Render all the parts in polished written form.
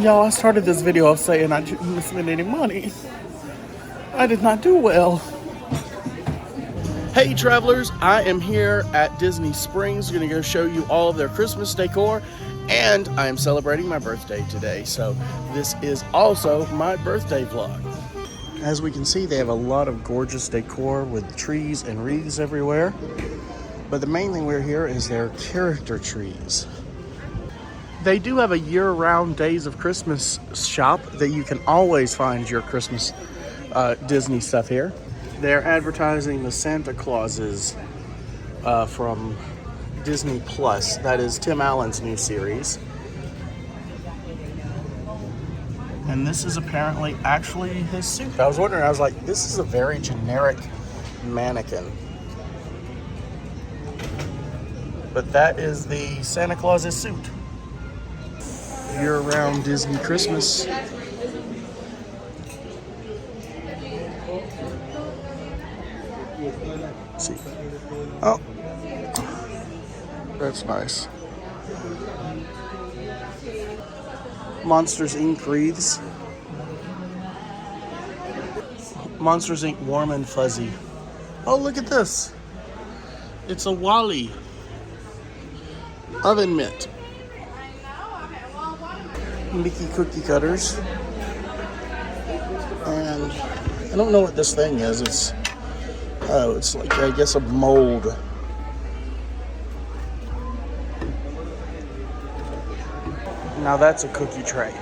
Y'all, I started this video off saying I didn't spend any money. I did not do well. Hey travelers, I am here at Disney Springs. Going to go show you all of their Christmas decor, and I am celebrating my birthday today. So this is also my birthday vlog. As we can see, they have a lot of gorgeous decor with trees and wreaths everywhere. But the main thing we're here is their character trees. They do have a year-round Days of Christmas shop that you can always find your Christmas Disney stuff here. They're advertising the Santa Clauses from Disney Plus. That is Tim Allen's new series. And this is apparently actually his suit. I was wondering, I was like, this is a very generic mannequin. But that is the Santa Claus's suit. Year-round Disney Christmas. Let's see. Oh, that's nice. Monsters Inc. wreaths. Monsters Inc. warm and fuzzy. Oh, look at this. It's a Wally oven mitt. Mickey cookie cutters. And I don't know what this thing is. It's like, I guess, a mold. Now that's a cookie tray.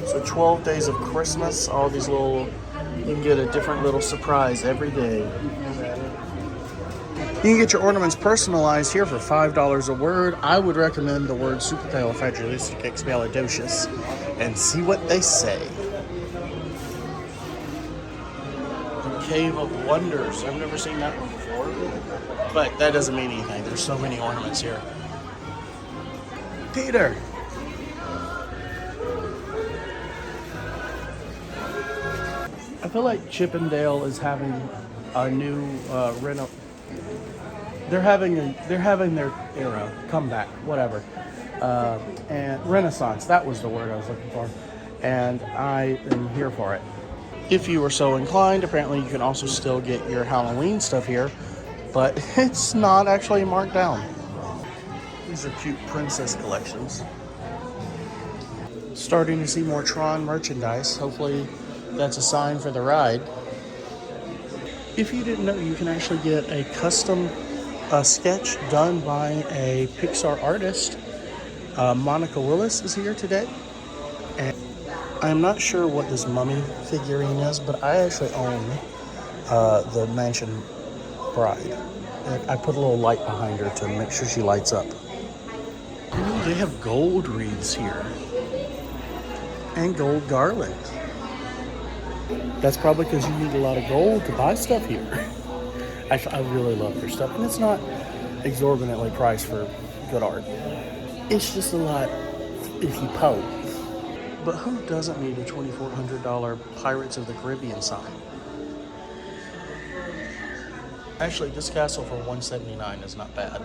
So 12 days of Christmas, all these little, you can get a different little surprise every day. You can get your ornaments personalized here for $5 a word. I would recommend the word supercalifragilisticexpialidocious and see what they say. The Cave of Wonders. I've never seen that one before, but that doesn't mean anything. There's so many ornaments here. Peter. I feel like Chippendale is having a new They're having their era comeback, whatever, and Renaissance. That was the word I was looking for, and I am here for it. If you are so inclined, apparently you can also still get your Halloween stuff here, but it's not actually marked down. These are cute princess collections. Starting to see more Tron merchandise. Hopefully that's a sign for the ride. If you didn't know, you can actually get a custom sketch done by a Pixar artist. Monica Willis is here today. And I'm not sure what this mummy figurine is, but I actually own the Mansion Bride. And I put a little light behind her to make sure she lights up. Ooh, they have gold wreaths here. And gold garland. That's probably because you need a lot of gold to buy stuff here. I really love their stuff. And it's not exorbitantly priced for good art. It's just a lot if you poke. But who doesn't need a $2,400 Pirates of the Caribbean sign? Actually, this castle for $179 is not bad.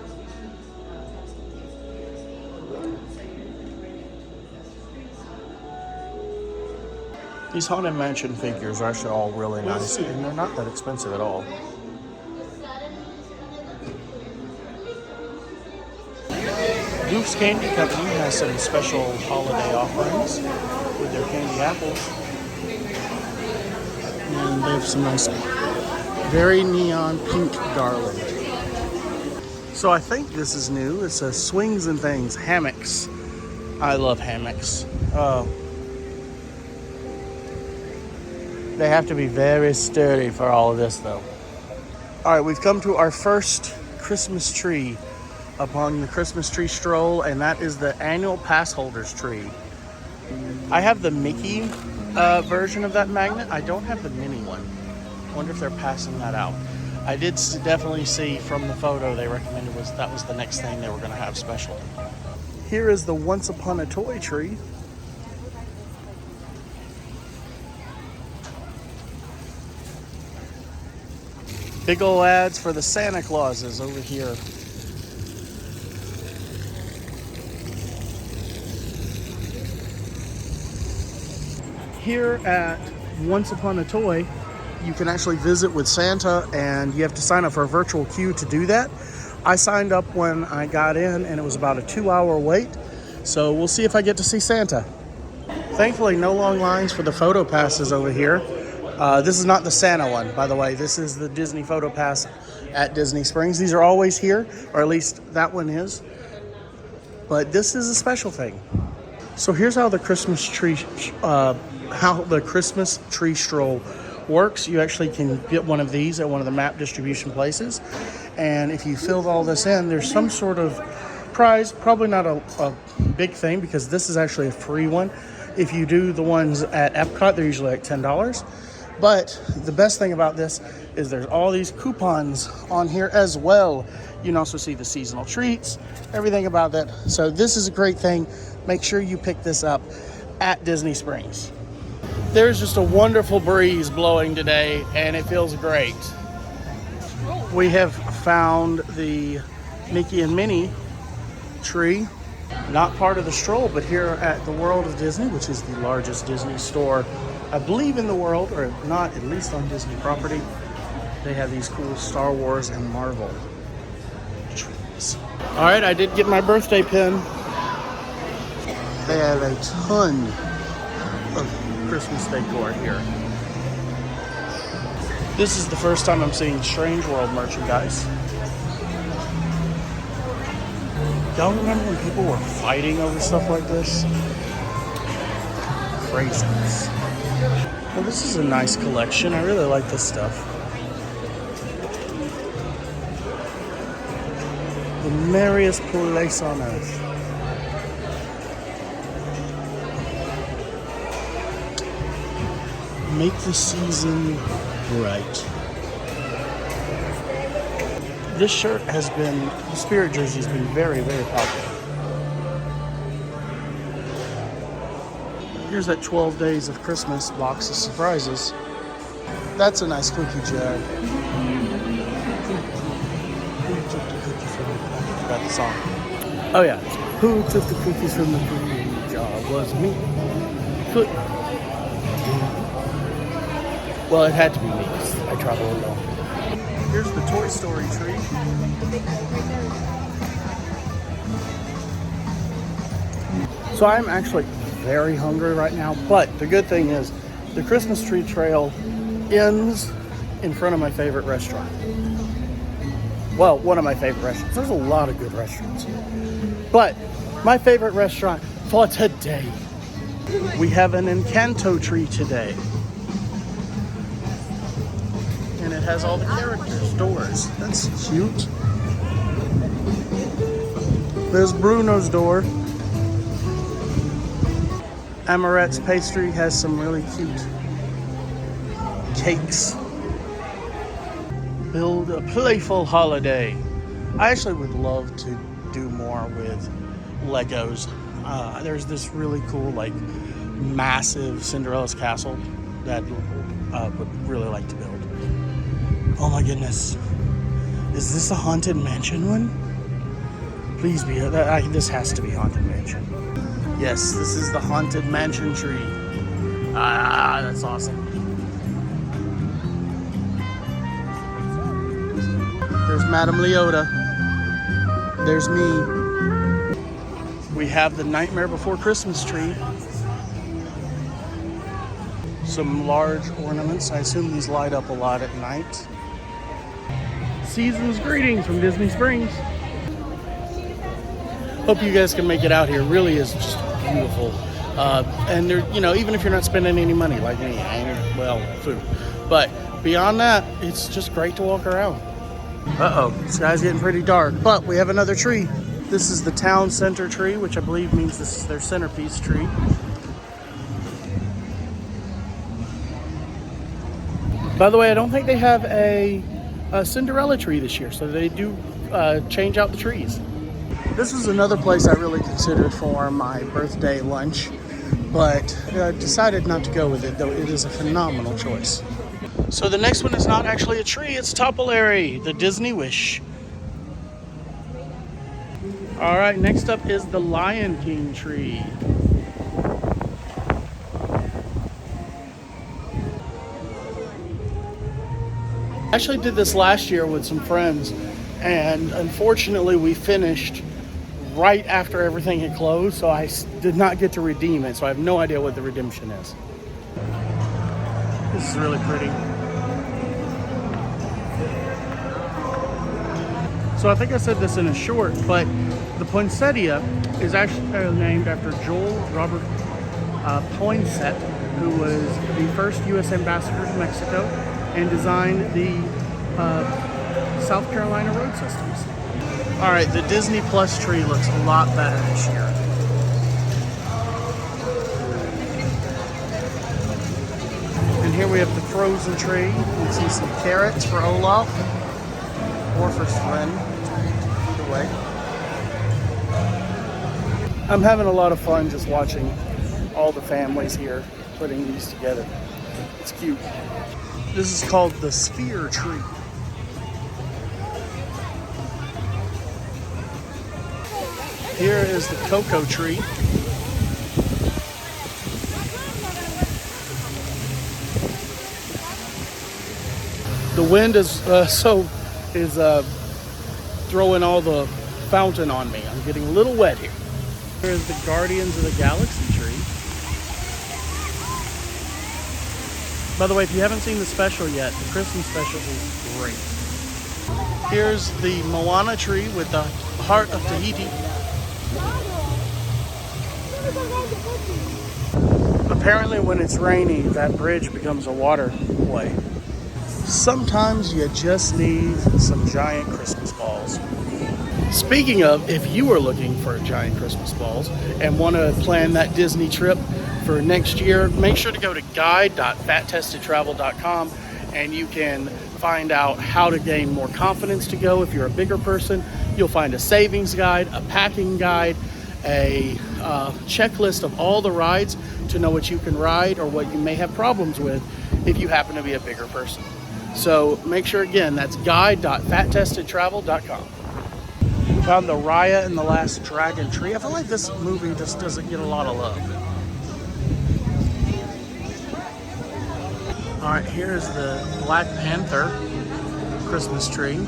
These Haunted Mansion figures are actually all really nice, and they're not that expensive at all. Goof's Candy Company has some special holiday offerings with their candy apples. And they have some nice, very neon pink garland. So I think this is new. It's a swings and things, hammocks. I love hammocks. They have to be very sturdy for all of this, though. All right, we've come to our first Christmas tree upon the Christmas tree stroll, and that is the annual pass holders tree. I have the Mickey version of that magnet. I don't have the mini one. I wonder if they're passing that out. I did definitely see from the photo they recommended that was the next thing they were going to have special. Here is the Once Upon a Toy tree. Big ol' ads for the Santa Clauses over here. Here at Once Upon a Toy, you can actually visit with Santa, and you have to sign up for a virtual queue to do that. I signed up when I got in, and it was about a 2-hour wait. So we'll see if I get to see Santa. Thankfully, no long lines for the photo passes over here. This is not the Santa one, by the way. This is the Disney photo pass at Disney Springs. These are always here, or at least that one is. But this is a special thing. So here's how the Christmas tree stroll works. You actually can get one of these at one of the map distribution places, and if you fill all this in, there's some sort of prize. Probably not a big thing, because this is actually a free one. If you do the ones at Epcot, they're usually like $10. But the best thing about this is there's all these coupons on here as well. You can also see the seasonal treats, everything about that. So this is a great thing. Make sure you pick this up at Disney Springs. There's just a wonderful breeze blowing today, and it feels great. We have found the Mickey and Minnie tree, not part of the stroll, but here at the World of Disney, which is the largest Disney store, I believe, in the world, or if not, at least on Disney property. They have these cool Star Wars and Marvel trees. All right, I did get my birthday pin. They have a ton of Christmas decor here. This is the first time I'm seeing Strange World merchandise. Y'all remember when people were fighting over stuff like this? Craziness. Well, this is a nice collection. I really like this stuff. The merriest place on earth. Make the season bright. This shirt has been, the Spirit jersey has been very, very popular. Here's that 12 Days of Christmas box of surprises. That's a nice cookie jar. Who took the cookie from the cookie? I forgot the song. Oh yeah. Who took the cookies from the cookie jar? Was me. Well, it had to be me, because I travel alone. Here's the Toy Story tree. So I'm actually very hungry right now, but the good thing is the Christmas tree trail ends in front of my favorite restaurant. Well, one of my favorite restaurants. There's a lot of good restaurants here. But my favorite restaurant for today, we have an Encanto tree today. And it has all the characters' doors. That's cute. There's Bruno's door. Amarette's Pastry has some really cute cakes. Build a playful holiday. I actually would love to do more with Legos. There's this really cool, like, massive Cinderella's castle that would really like to build. Oh my goodness. Is this a Haunted Mansion one? Please be. This has to be Haunted Mansion. Yes, this is the Haunted Mansion tree. Ah, that's awesome. There's Madame Leota. There's me. We have the Nightmare Before Christmas tree. Some large ornaments. I assume these light up a lot at night. Season's greetings from Disney Springs. Hope you guys can make it out here. It really is just beautiful. And there, even if you're not spending any money like me, food. But beyond that, it's just great to walk around. The sky's getting pretty dark, but we have another tree. This is the town center tree, which I believe means this is their centerpiece tree. By the way, I don't think they have a Cinderella tree this year, so they do change out the trees. This was another place I really considered for my birthday lunch, but decided not to go with it, though it is a phenomenal choice. So the next one is not actually a tree, it's Topolary, the Disney Wish. All right, next up is the Lion King tree. I actually did this last year with some friends, and unfortunately we finished right after everything had closed, so I did not get to redeem it, so I have no idea what the redemption is. This is really pretty. So I think I said this in a short, but the poinsettia is actually named after Joel Robert Poinsett, who was the first U.S. ambassador to Mexico and designed the South Carolina road systems. All right, the Disney Plus tree looks a lot better this year. And here we have the frozen tree. You can see some carrots for Olaf or for Sven, either way. I'm having a lot of fun just watching all the families here putting these together. It's cute. This is called the sphere tree. Here is the cocoa tree. The wind is throwing all the fountain on me. I'm getting a little wet here. Here is the Guardians of the Galaxy tree. By the way, if you haven't seen the special yet, the Christmas special is great. Here's the Moana tree with the heart of Tahiti. Apparently when it's rainy, that bridge becomes a waterway. Sometimes you just need some giant Christmas balls. Speaking of, if you are looking for giant Christmas balls and want to plan that Disney trip for next year, make sure to go to guide.fattestedtravel.com and you can find out how to gain more confidence to go. If you're a bigger person, you'll find a savings guide, a packing guide, a checklist of all the rides to know what you can ride or what you may have problems with if you happen to be a bigger person. So make sure, again, that's guide.fattestedtravel.com. Found the Raya and the Last Dragon tree. I feel like this movie just doesn't get a lot of love. All right, here's the Black Panther Christmas tree.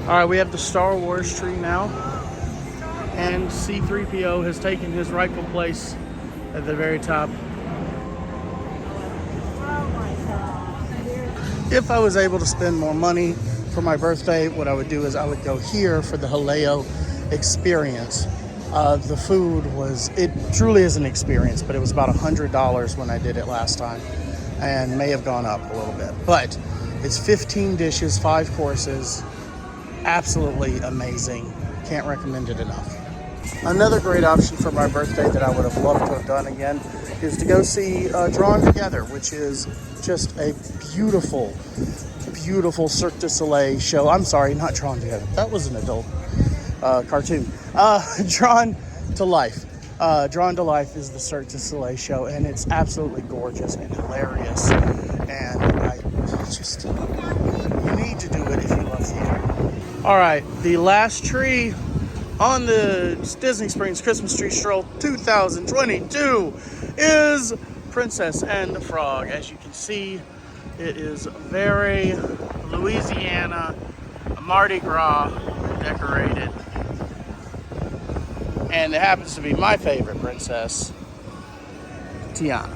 All right, we have the Star Wars tree now, and C-3PO has taken his rightful place at the very top. If I was able to spend more money for my birthday, what I would do is I would go here for the Haleo experience. The food it truly is an experience, but it was about $100 when I did it last time and may have gone up a little bit. But it's 15 dishes, 5 courses. Absolutely amazing. Can't recommend it enough. Another great option for my birthday that I would have loved to have done again is to go see Drawn Together, which is just a beautiful, beautiful Cirque du Soleil show. I'm sorry, not Drawn Together. That was an adult cartoon. Drawn to Life. Drawn to Life is the Cirque du Soleil show, and it's absolutely gorgeous and hilarious. And you need to do it if you love theater. All right, the last tree on the Disney Springs Christmas Tree Stroll 2022 is Princess and the Frog. As you can see, it is very Louisiana, Mardi Gras decorated. And it happens to be my favorite princess, Tiana.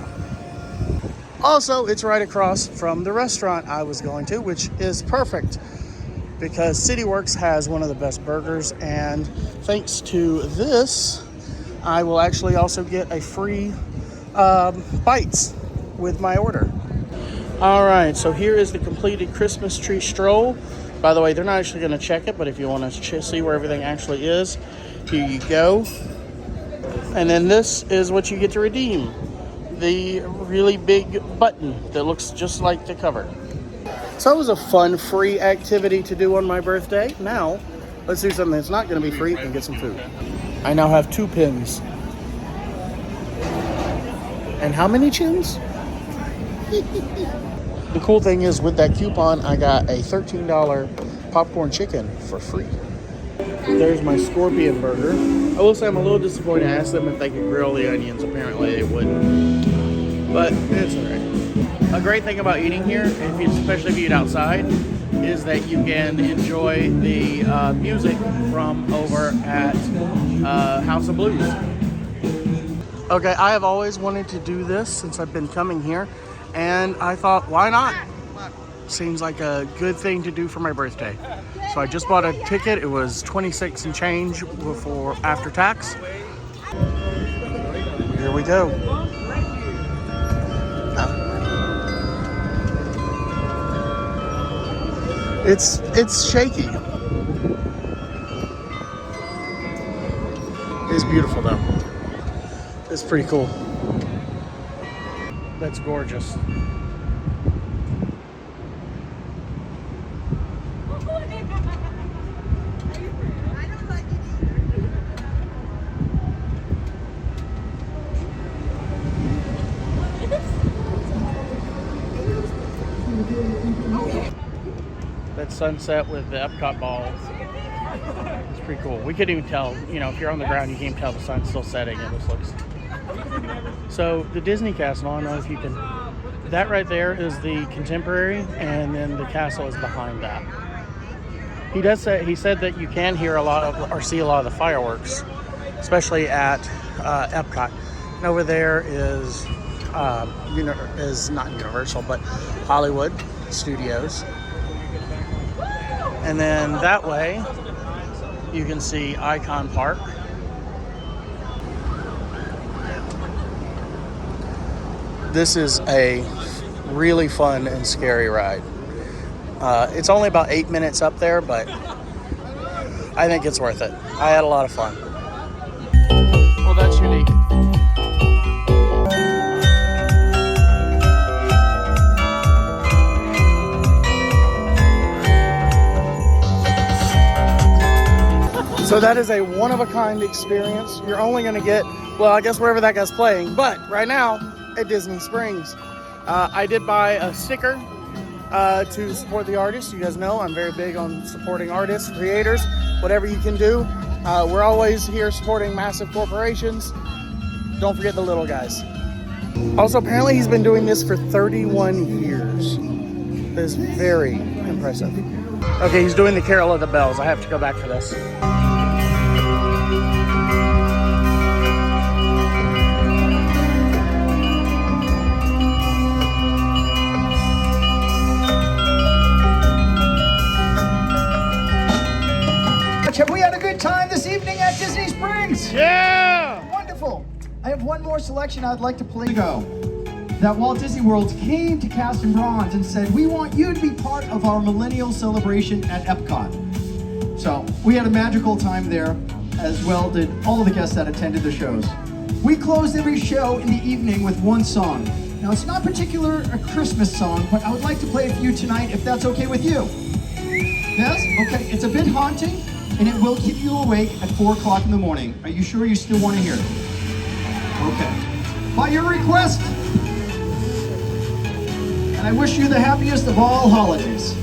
Also, it's right across from the restaurant I was going to, which is perfect because CityWorks has one of the best burgers, and thanks to this, I will actually also get a free bites with my order. All right, so here is the completed Christmas tree stroll. By the way, they're not actually going to check it, but if you want to see where everything actually is, here you go. And then this is what you get to redeem. The really big button that looks just like the cover. So it was a fun, free activity to do on my birthday. Now, let's do something that's not going to be free and get some food. I now have 2 pins. And how many chins? The cool thing is, with that coupon, I got a $13 popcorn chicken for free. There's my scorpion burger. I will say I'm a little disappointed. I asked them if they could grill the onions. Apparently they wouldn't. But it's alright. A great thing about eating here, especially if you eat outside, is that you can enjoy the music from over at House of Blues. Okay, I have always wanted to do this since I've been coming here, and I thought, why not? Seems like a good thing to do for my birthday. So I just bought a ticket. It was 26 and change for after tax. Here we go. It's shaky. It's beautiful though. It's pretty cool. That's gorgeous. That sunset with the Epcot ball. It's pretty cool. We couldn't even tell, you know, if you're on the ground, you can't tell the sun's still setting. It just looks. So the Disney Castle, I don't know if you can. That right there is the contemporary, and then the castle is behind that. He said that you can hear a lot of or see a lot of the fireworks, especially at Epcot. And over there is not Universal, but Hollywood Studios. And then that way, you can see Icon Park. This is a really fun and scary ride. It's only about 8 minutes up there, but I think it's worth it. I had a lot of fun. Well, that's unique. So that is a one-of-a-kind experience. You're only going to get, well, I guess wherever that guy's playing, but right now at Disney Springs. I did buy a sticker to support the artists. You guys know I'm very big on supporting artists, creators, whatever you can do. We're always here supporting massive corporations. Don't forget the little guys. Also, apparently he's been doing this for 31 years. That is very impressive. Okay, he's doing the Carol of the Bells. I have to go back for this. Have we had a good time this evening at Disney Springs? Yeah! Wonderful. I have one more selection I'd like to play. That Walt Disney World came to Cast and Bronze and said, we want you to be part of our millennial celebration at Epcot. So we had a magical time there, as well did all of the guests that attended the shows. We closed every show in the evening with one song. Now it's not particular a Christmas song, but I would like to play it for you tonight if that's okay with you. Yes? Okay, it's a bit haunting, and it will keep you awake at 4 o'clock in the morning. Are you sure you still want to hear it? Okay. By your request, and I wish you the happiest of all holidays.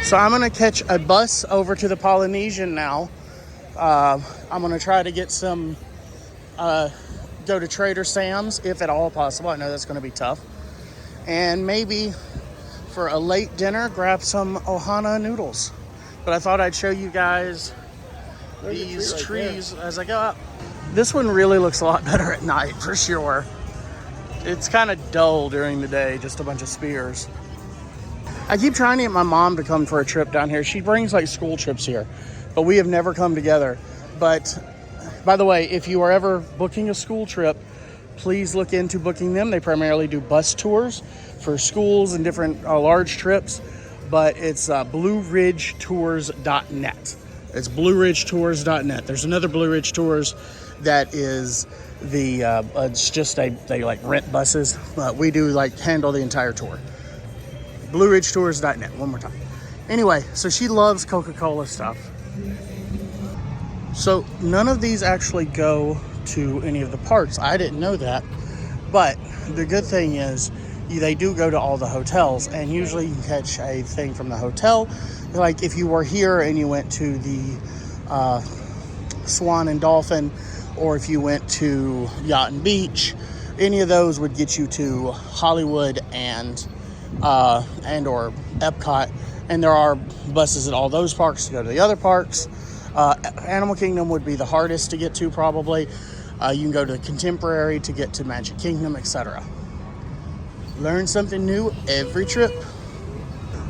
So I'm gonna catch a bus over to the Polynesian now. I'm gonna try to get some, go to Trader Sam's if at all possible. I know that's gonna be tough. And maybe for a late dinner, grab some Ohana noodles. But I thought I'd show you guys these trees as I go up. This one really looks a lot better at night for sure. It's kind of dull during the day, just a bunch of spears. I keep trying to get my mom to come for a trip down here. She brings like school trips here, but we have never come together. But by the way, if you are ever booking a school trip, please look into booking them. They primarily do bus tours for schools and different large trips, but it's blueridgetours.net. It's blueridgetours.net. There's another Blue Ridge Tours that is it's just they like rent buses. We do like handle the entire tour. blueridgetours.net, one more time. Anyway, so she loves Coca-Cola stuff. So none of these actually go to any of the parks. I didn't know that, but the good thing is they do go to all the hotels, and usually you can catch a thing from the hotel. Like if you were here and you went to the Swan and Dolphin, or if you went to Yacht and Beach, any of those would get you to Hollywood and or Epcot, and there are buses at all those parks to go to the other parks. Animal Kingdom would be the hardest to get to probably. You can go to Contemporary to get to Magic Kingdom, etc. Learn something new every trip.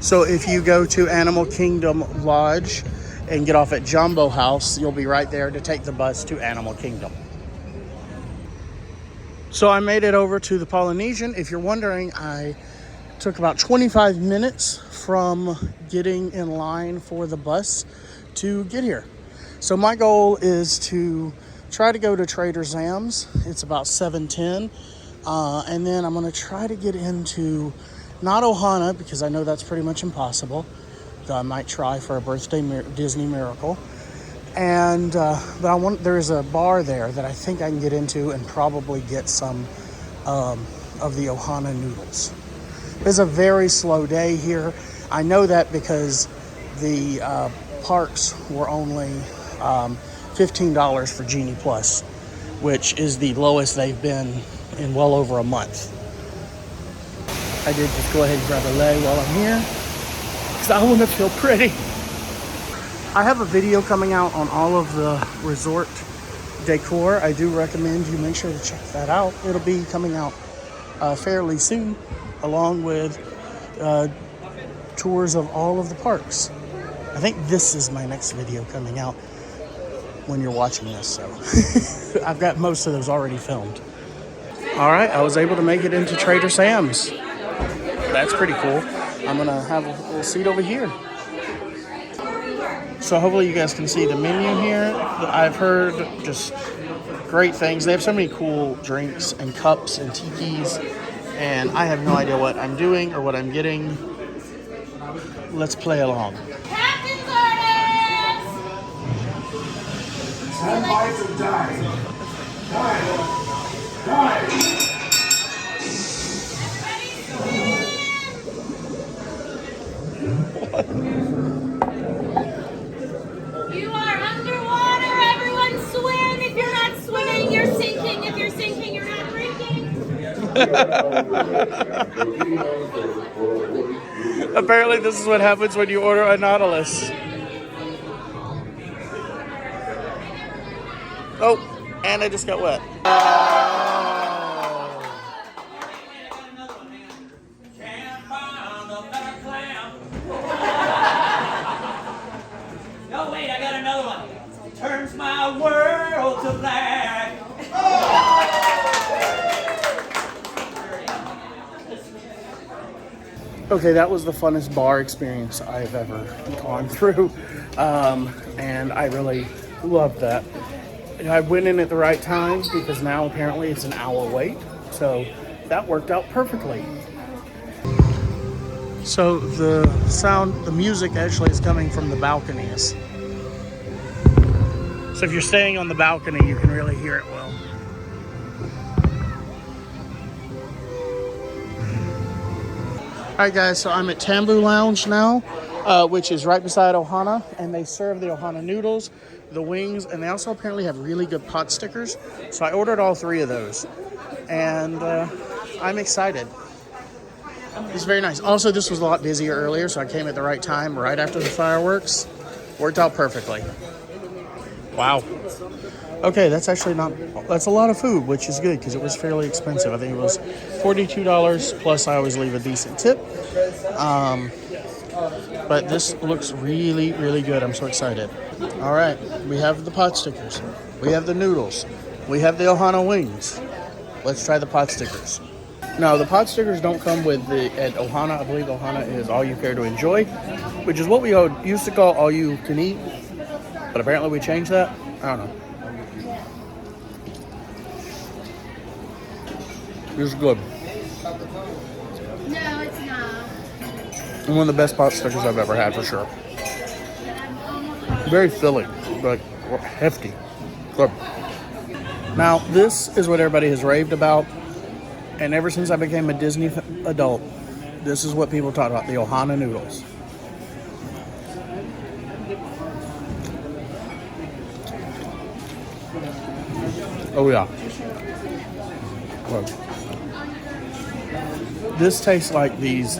So if you go to Animal Kingdom Lodge and get off at Jumbo House, you'll be right there to take the bus to Animal Kingdom. So I made it over to the Polynesian. If you're wondering, I took about 25 minutes from getting in line for the bus to get here. So my goal is to try to go to Trader Sam's. It's about 7:10. And then I'm going to try to get into, not Ohana, because I know that's pretty much impossible, though I might try for a birthday Disney miracle. And but there's a bar there that I think I can get into and probably get some of the Ohana noodles. It's a very slow day here. I know that because the parks were only $15 for Genie Plus, which is the lowest they've been in well over a month. I did just go ahead and grab a leg while I'm here because I want to feel pretty. I have a video coming out on all of the resort decor. I do recommend you make sure to check that out. It'll be coming out fairly soon, along with tours of all of the parks. I think this is my next video coming out when you're watching this, so I've got most of those already filmed. All right, I was able to make it into Trader Sam's. That's pretty cool. I'm gonna have a little seat over here. So hopefully you guys can see the menu here. I've heard just great things. They have so many cool drinks and cups and tikis, and I have no idea what I'm doing or what I'm getting. Let's play along. Captain's orders! 10 bites of die. You are underwater, everyone swim! If you're not swimming, you're sinking. If you're sinking, you're not drinking. Apparently this is what happens when you order a Nautilus. Oh, and I just got wet. No, wait, I got another one. Turns my world to black. Okay, that was the funnest bar experience I've ever gone through, and I really loved that. I went in at the right time because now apparently it's an hour wait, so that worked out perfectly. So the music actually is coming from the balconies. So if you're staying on the balcony, you can really hear it well. Alright guys, so I'm at Tambu Lounge now, which is right beside Ohana, and they serve the Ohana noodles, the wings, and they also apparently have really good pot stickers. So I ordered all three of those, and I'm excited. It's very nice. Also, this was a lot busier earlier, so I came at the right time, right after the fireworks. Worked out perfectly. Wow. Okay, that's a lot of food, which is good because it was fairly expensive. I think it was $42, plus I always leave a decent tip. but this looks really, really good. I'm so excited. All right, we have the pot stickers. We have the noodles. We have the Ohana wings. Let's try the pot stickers. Now, the pot stickers don't come with the, at Ohana, I believe Ohana is all you care to enjoy, which is what we used to call all you can eat, but apparently we changed that. I don't know. This is good. No, it's not. One of the best pot stickers I've ever had, for sure. Very filling, but hefty. Good. Now, this is what everybody has raved about, and ever since I became a Disney adult, this is what people talk about, the Ohana noodles. Oh yeah. Look. This tastes like these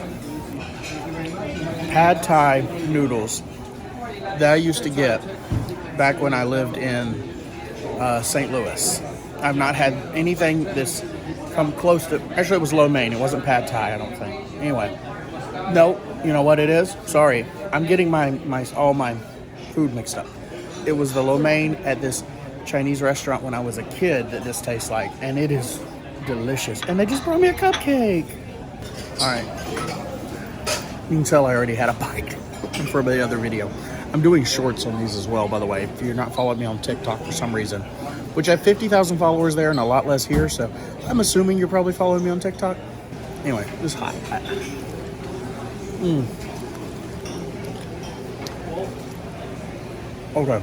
pad thai noodles that I used to get back when I lived in St. Louis. I've not had anything that's come close to, actually it was lo mein, it wasn't pad thai, I don't think. Anyway, no, you know what it is? Sorry, I'm getting all my food mixed up. It was the lo mein at this Chinese restaurant when I was a kid that this tastes like, and it is delicious. And they just brought me a cupcake. All right, you can tell I already had a bite for the other video. I'm doing shorts on these as well, by the way, if you're not following me on TikTok for some reason, which I have 50,000 followers there and a lot less here, so I'm assuming you're probably following me on TikTok. Anyway, this is hot. Okay.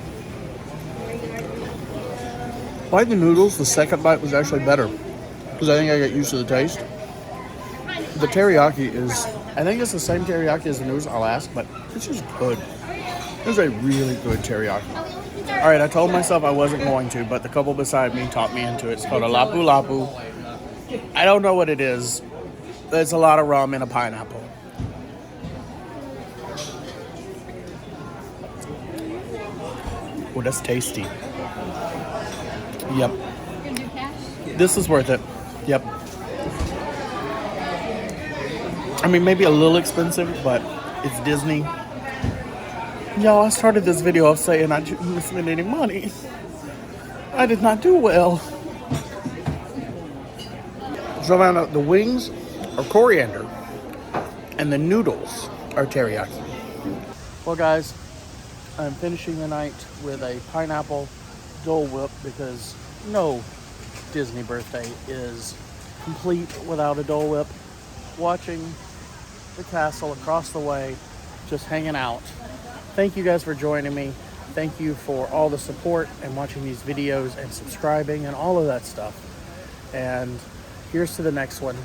Like the noodles, the second bite was actually better because I think I got used to the taste. The teriyaki is, I think it's the same teriyaki as the noodles, I'll ask, but it's just good. It's a really good teriyaki. All right, I told myself I wasn't going to, but the couple beside me taught me into it. It's called a lapu lapu. I don't know what it is. There's a lot of rum and a pineapple. Oh, that's tasty. Yep. This is worth it. Yep. I mean, maybe a little expensive, but it's Disney. Y'all, I started this video off saying I didn't spend any money. I did not do well. So I found out the wings are coriander and the noodles are teriyaki. Well, guys, I'm finishing the night with a pineapple Dole Whip because no Disney birthday is complete without a Dole Whip. Watching the castle across the way, just hanging out. Thank you guys for joining me. Thank you for all the support and watching these videos and subscribing and all of that stuff. And here's to the next one.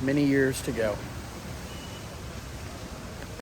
Many years to go.